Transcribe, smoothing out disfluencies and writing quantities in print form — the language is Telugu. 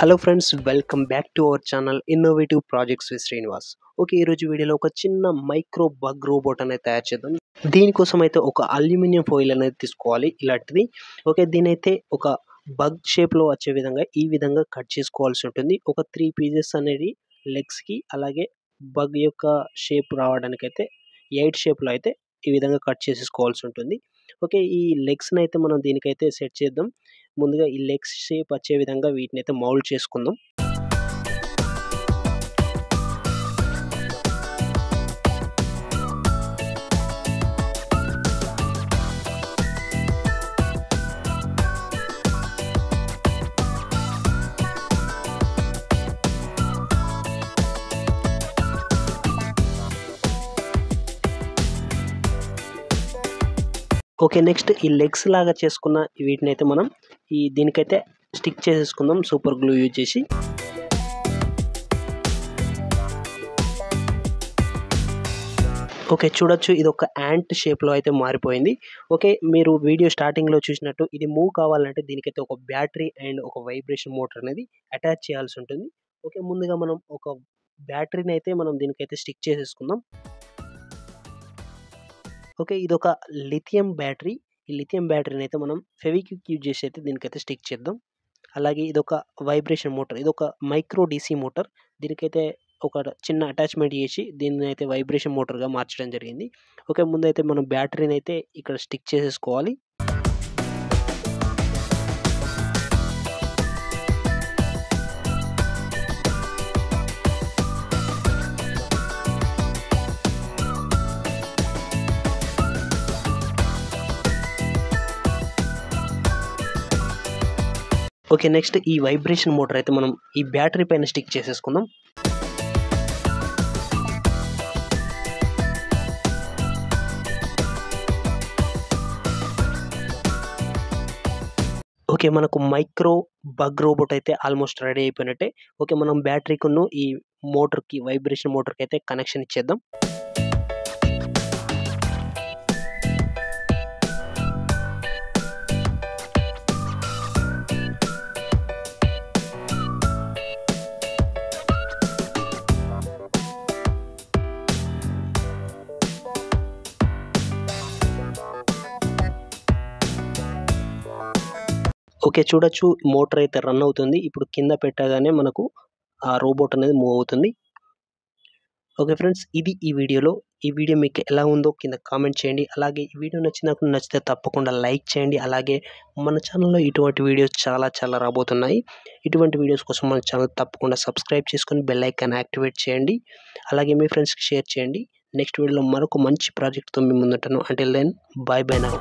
Hello friends, welcome back to our channel innovative projects with Srinivas. Okay, ఈరోజు వీడియోలో ఒక చిన్న మైక్రో బగ్ రోబోట్ అనేది తయారు చేద్దాం. దీనికోసం అయితే ఒక అల్యూమినియం ఫాయిల్ అనేది తీసుకోవాలి ఇలాంటిది. ఓకే, దీనైతే ఒక బగ్ షేప్లో వచ్చే విధంగా ఈ విధంగా కట్ చేసుకోవాల్సి ఉంటుంది. ఒక 3 పీసెస్ అనేది లెగ్స్కి, అలాగే బగ్ యొక్క షేప్ రావడానికైతే 8 షేప్లో అయితే ఈ విధంగా కట్ చేసేసుకోవాల్సి ఉంటుంది. ఓకే, ఈ లెగ్స్ని అయితే మనం దీనికైతే సెట్ చేద్దాం. ముందుగా ఈ లెగ్స్ షేప్ వచ్చే విధంగా వీటినైతే మౌల్డ్ చేసుకుందాం. ఓకే, నెక్స్ట్ ఈ లెగ్స్ లాగా చేసుకున్న వీటినైతే మనం దీనికైతే స్టిక్ చేసేసుకుందాం సూపర్ గ్లూ యూజ్ చేసి. ఓకే, చూడొచ్చు ఇది ఒక యాంట్ షేప్లో అయితే మారిపోయింది. ఓకే, మీరు వీడియో స్టార్టింగ్లో చూసినట్టు ఇది మూవ్ కావాలంటే దీనికైతే ఒక బ్యాటరీ అండ్ ఒక వైబ్రేషన్ మోటార్ అనేది అటాచ్ చేయాల్సి ఉంటుంది. ఓకే, ముందుగా మనం ఒక బ్యాటరీని అయితే మనం దీనికైతే స్టిక్ చేసేసుకుందాం. ఓకే, ఇదొక లిథియం బ్యాటరీ. ఈ లిథియం బ్యాటరీని అయితే మనం ఫెవిక్విక్ యూజ్ చేసి అయితే దీనికైతే స్టిక్ చేద్దాం. అలాగే ఇదొక వైబ్రేషన్ మోటార్, ఇదొక మైక్రో డీసీ మోటార్. దీనికైతే ఒక చిన్న అటాచ్మెంట్ చేసి దీన్ని అయితే వైబ్రేషన్ మోటార్గా మార్చడం జరిగింది. ఓకే, ముందైతే మనం బ్యాటరీని అయితే ఇక్కడ స్టిక్ చేసేసుకోవాలి. ఓకే, నెక్స్ట్ ఈ వైబ్రేషన్ మోటార్ అయితే మనం ఈ బ్యాటరీ పైన స్టిక్ చేసేసుకుందాం. ఓకే, మనకు మైక్రో బగ్ రోబోట్ అయితే ఆల్మోస్ట్ రెడీ అయిపోయినట్టే. ఓకే, మనం బ్యాటరీకును ఈ మోటార్కి, వైబ్రేషన్ మోటార్కి అయితే కనెక్షన్ ఇచ్చేద్దాం. ఓకే, చూడొచ్చు మోటార్ అయితే రన్ అవుతుంది. ఇప్పుడు కింద పెట్టగానే మనకు ఆ రోబోట్ అనేది మూవ్ అవుతుంది. ఓకే ఫ్రెండ్స్, ఇది ఈ వీడియో మీకు ఎలా ఉందో కింద కామెంట్ చేయండి. అలాగే ఈ వీడియో నచ్చితే తప్పకుండా లైక్ చేయండి. అలాగే మన ఛానల్లో ఇటువంటి వీడియోస్ చాలా రాబోతున్నాయి. ఇటువంటి వీడియోస్ కోసం మన ఛానల్ తప్పకుండా సబ్స్క్రైబ్ చేసుకొని బెల్ ఐకాన్ యాక్టివేట్ చేయండి. అలాగే మీ ఫ్రెండ్స్కి షేర్ చేయండి. నెక్స్ట్ వీడియోలో మరొక మంచి ప్రాజెక్ట్తో మీ ముందుంటాను. Until then, bye now.